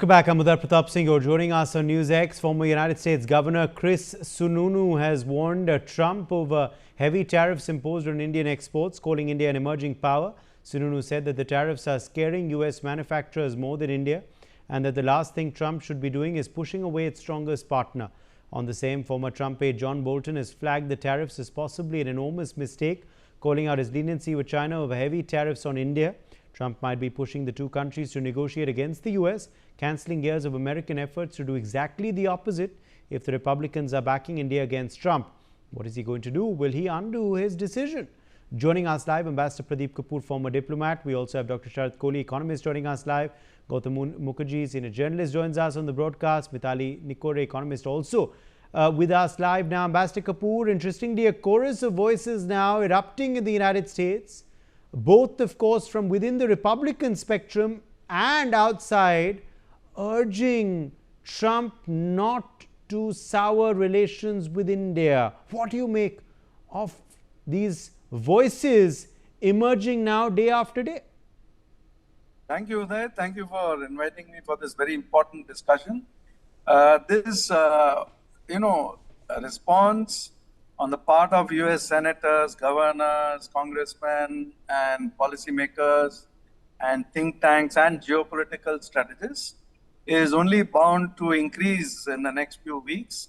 Welcome back. I'm Uday Pratap Singh. You're joining us on NewsX. Former United States Governor Chris Sununu has warned Trump over heavy tariffs imposed on Indian exports, calling India an emerging power. Sununu said that the tariffs are scaring U.S. manufacturers more than India, and that the last thing Trump should be doing is pushing away its strongest partner. On the same, former Trump aide John Bolton has flagged the tariffs as possibly an enormous mistake, calling out his leniency with China over heavy tariffs on India. Trump might be pushing the two countries to negotiate against the U.S., cancelling years of American efforts to do exactly the opposite if the Republicans are backing India against Trump. What is he going to do? Will he undo his decision? Joining us live, Ambassador Pradeep Kapur, former diplomat. We also have Dr. Sharat Kohli, economist, joining us live. Gautam Mukherjee, senior journalist, joins us on the broadcast. Mitali Nikore, economist, also with us live now. Ambassador Kapur, interestingly, a chorus of voices now erupting in the United States, both, of course, from within the Republican spectrum and outside, urging Trump not to sour relations with India. What do you make of these voices emerging now day after day? Thank you, Uday. Thank you for inviting me for this very important discussion. This, response on the part of US senators, governors, congressmen, and policymakers, and think tanks and geopolitical strategists is only bound to increase in the next few weeks,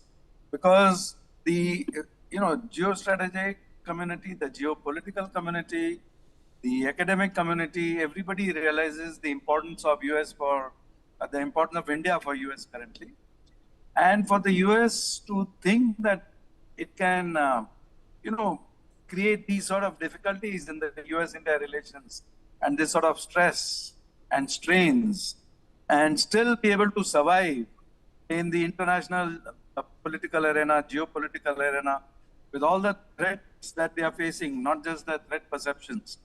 because the geostrategic community, the geopolitical community, the academic community, everybody realizes the importance of US for the importance of India for US currently, and for the US to think that it can, create these sort of difficulties in the US-India relations and this sort of stress and strains, and still be able to survive in the international political arena, geopolitical arena, with all the threats that they are facing, not just the threat perceptions,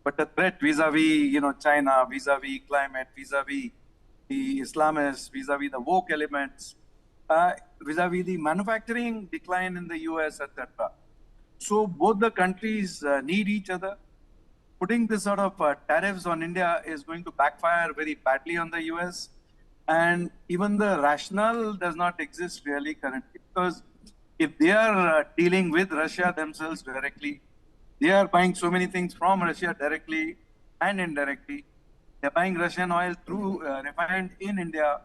but the threat vis-a-vis, China, vis-a-vis climate, vis-a-vis the Islamists, vis-a-vis the woke elements, vis-a-vis the manufacturing decline in the US, etc. So both the countries need each other. Putting this sort of tariffs on India is going to backfire very badly on the US. And even the rationale does not exist really currently, because if they are dealing with Russia themselves directly, they are buying so many things from Russia directly and indirectly. They're buying Russian oil through refined in India.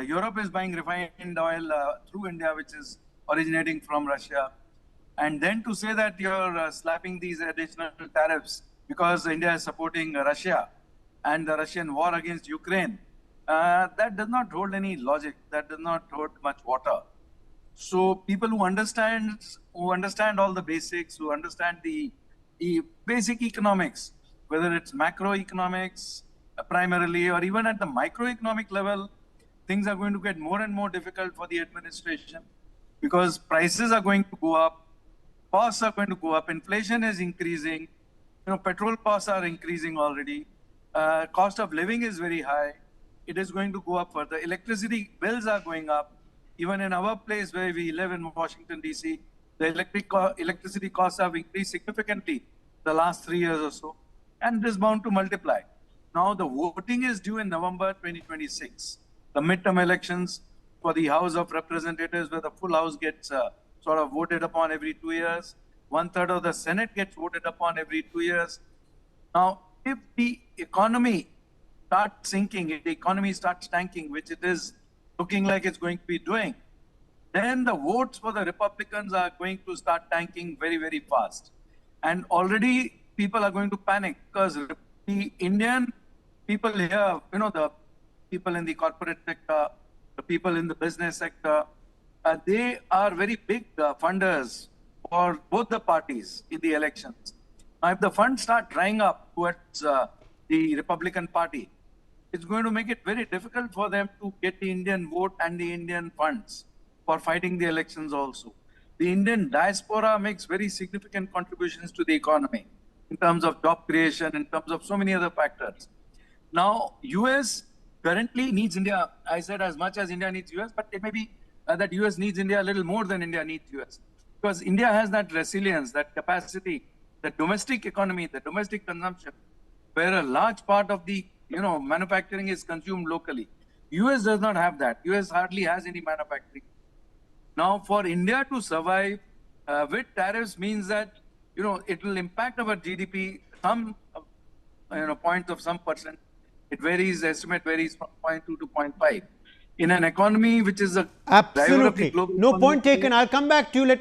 Europe is buying refined oil through India, which is originating from Russia. And then to say that you're slapping these additional tariffs because India is supporting Russia and the Russian war against Ukraine, that does not hold any logic. That does not hold much water. So people who understand all the basics, who understand the basic economics, whether it's macroeconomics primarily, or even at the microeconomic level, things are going to get more and more difficult for the administration, because prices are going to go up, costs are going to go up, inflation is increasing, petrol costs are increasing already, cost of living is very high, it is going to go up further, electricity bills are going up. Even in our place where we live in Washington, D.C., the electricity costs have increased significantly the last 3 years or so, and this is bound to multiply. Now the voting is due in November 2026. The midterm elections for the House of Representatives, where the full House gets sort of voted upon every 2 years. 1/3 of the Senate gets voted upon every 2 years. Now, if the economy starts sinking, if the economy starts tanking, which it is looking like it's going to be doing, then the votes for the Republicans are going to start tanking very, very fast. And already people are going to panic, because the Indian people here, the people in the corporate sector, the people in the business sector, they are very big funders for both the parties in the elections. Now, if the funds start drying up towards the Republican Party, it's going to make it very difficult for them to get the Indian vote and the Indian funds for fighting the elections also. The Indian diaspora makes very significant contributions to the economy in terms of job creation, in terms of so many other factors. Now, US currently needs India, I said, as much as India needs US, but it may be that US needs India a little more than India needs US. Because India has that resilience, that capacity, the domestic economy, the domestic consumption, where a large part of the manufacturing is consumed locally. US does not have that. US hardly has any manufacturing. Now, for India to survive with tariffs means that, it will impact our GDP some, points of some percent. It varies, the estimate varies from 0.2 to 0.5. In an economy which is a driver of the Absolutely. global No economy point taken. I'll come back to you. Let